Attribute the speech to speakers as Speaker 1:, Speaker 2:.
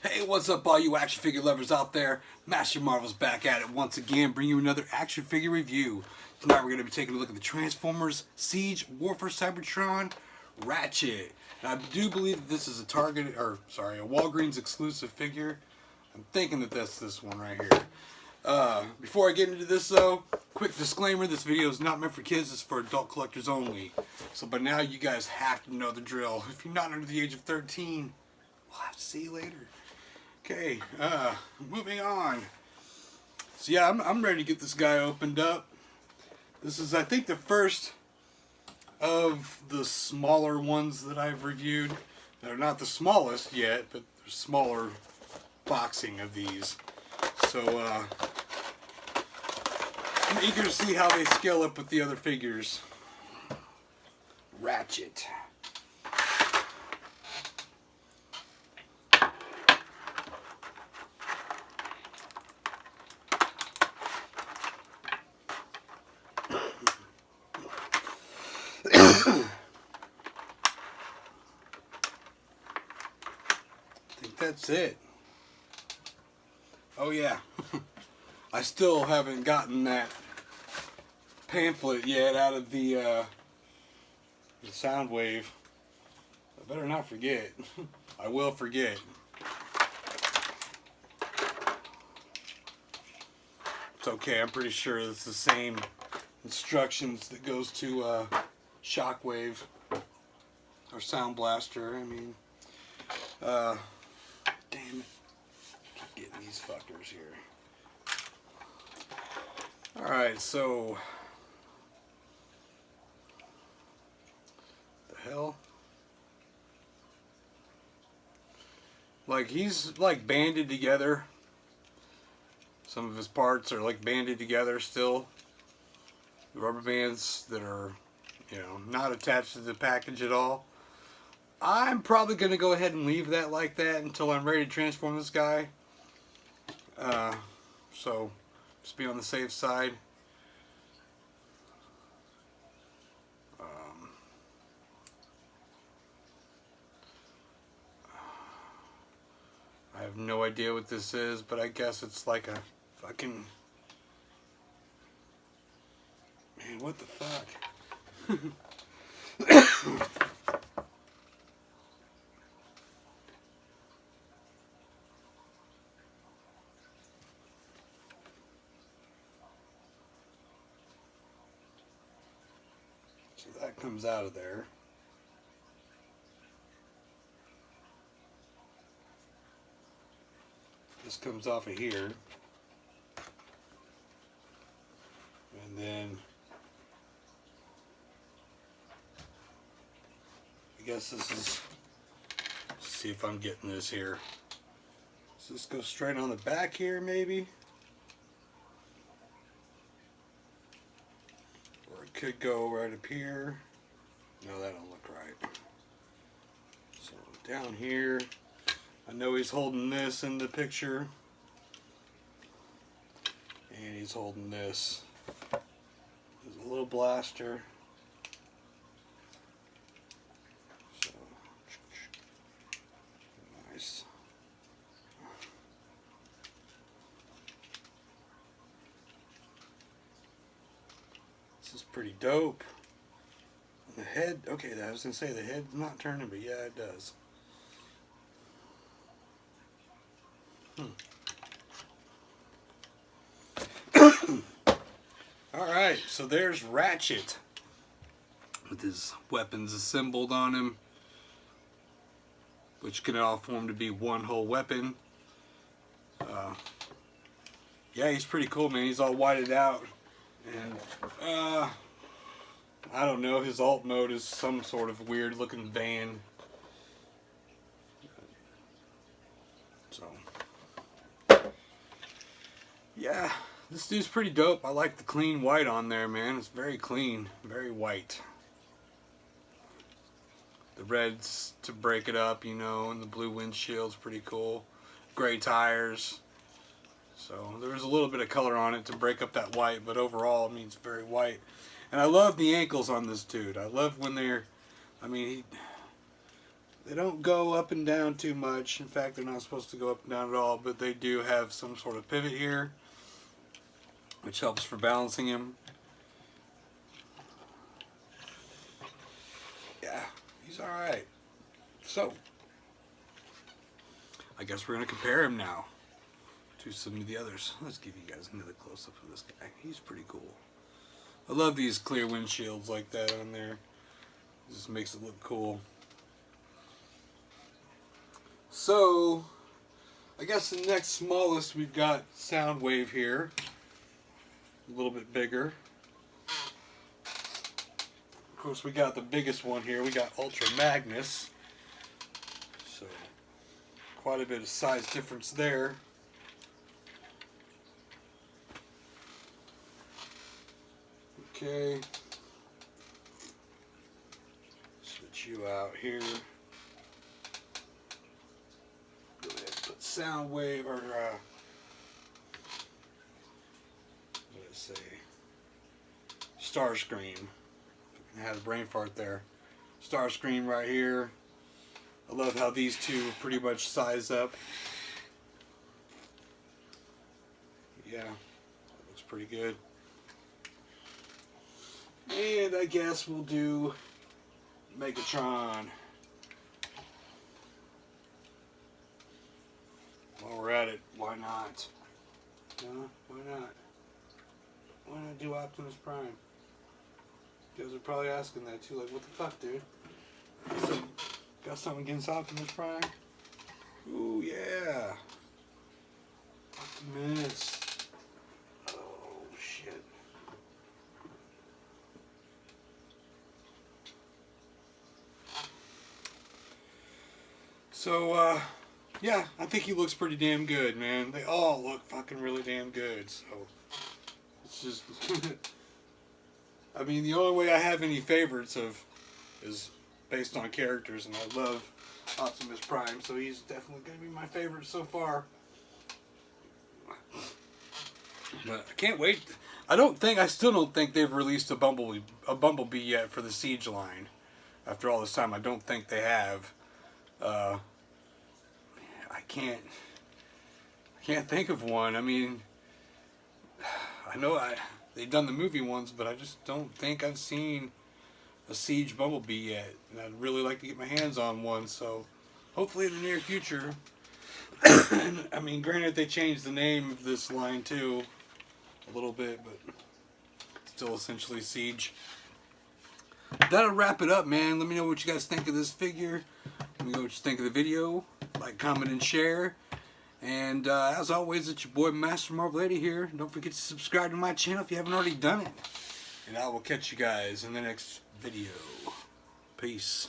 Speaker 1: Hey, what's up all you action figure lovers out there? Master Marvel's back at it once again, bringing you another action figure review. Tonight we're going to be taking a look at the Transformers Siege Warfare Cybertron Ratchet. And I do believe that this is a a Walgreens exclusive figure. I'm thinking that that's this one right here. Before I get into this though, quick disclaimer, this video is not meant for kids, it's for adult collectors only. So by now you guys have to know the drill. If you're not under the age of 13, we'll have to see you later. Okay, moving on. So yeah, I'm ready to get this guy opened up. This is, I think, the first of the smaller ones that I've reviewed. They're not the smallest yet, but they're smaller boxing of these. So, I'm eager to see how they scale up with the other figures. Ratchet. I think that's it. Oh yeah, I still haven't gotten that pamphlet yet out of the sound wave. I better not forget. I will forget. It's okay, I'm pretty sure it's the same instructions that goes to Shockwave or Sound Blaster. I mean, damn it. Keep getting these fuckers here. Alright, so the hell? Like, he's like banded together. Some of his parts are like banded together still. The rubber bands that are, you know, not attached to the package at all. I'm probably going to go ahead and leave that like that until I'm ready to transform this guy. So, just be on the safe side. I have no idea what this is, but I guess it's like a fucking... Man, what the fuck? So that comes out of there. This comes off of here. And then I guess this is, let's see if I'm getting this here. Does this go straight on the back here maybe? Or it could go right up here. No, that don't look right. So down here, I know he's holding this in the picture. And he's holding this. There's a little blaster. So nice. This is pretty dope. The head, okay, I was gonna say the head's not turning, but yeah, it does. Alright, so there's Ratchet with his weapons assembled on him, which can all form to be one whole weapon. Yeah, he's pretty cool, man. He's all whited out. And, I don't know, his alt mode is some sort of weird looking van. So, yeah, this dude's pretty dope. I like the clean white on there, man. It's very clean, very white. The reds to break it up, you know, and the blue windshield's pretty cool. Gray tires. So there's a little bit of color on it to break up that white, but overall, I mean, it's very white. And I love the ankles on this dude. I love when they're, I mean, They don't go up and down too much. In fact, they're not supposed to go up and down at all, but they do have some sort of pivot here, which helps for balancing him. Yeah, he's alright. So, I guess we're going to compare him now to some of the others. Let's give you guys another close-up of this guy. He's pretty cool. I love these clear windshields like that on there. It just makes it look cool. So, I guess the next smallest we've got Soundwave here. A little bit bigger. Of course, we got the biggest one here. We got Ultra Magnus. So, quite a bit of size difference there. Okay. Switch you out here. Go ahead and put Soundwave, or what did I say? Starscream. I had a brain fart there. Starscream right here. I love how these two pretty much size up. Yeah, that looks pretty good. And I guess we'll do Megatron. While we're at it, why not? Why not? Why not do Optimus Prime? You guys are probably asking that too, like, what the fuck, dude? So, got something against Optimus Prime? Ooh, yeah. Optimus. Oh, shit. So, yeah, I think he looks pretty damn good, man. They all look fucking really damn good, so it's just... I mean, the only way I have any favorites is based on characters, and I love Optimus Prime, so he's definitely going to be my favorite so far. But I can't wait. I still don't think they've released a Bumblebee yet for the Siege line. After all this time, I don't think they have. I can't think of one. I mean, I know they've done the movie ones, but I just don't think I've seen a Siege Bumblebee yet. And I'd really like to get my hands on one, so hopefully in the near future. I mean, granted, they changed the name of this line too a little bit, but still essentially Siege. That'll wrap it up, man. Let me know what you guys think of this figure. Let me know what you think of the video. Like, comment, and share. And as always, it's your boy MasterMarvel80 here. Don't forget to subscribe to my channel if you haven't already done it. And I will catch you guys in the next video. Peace.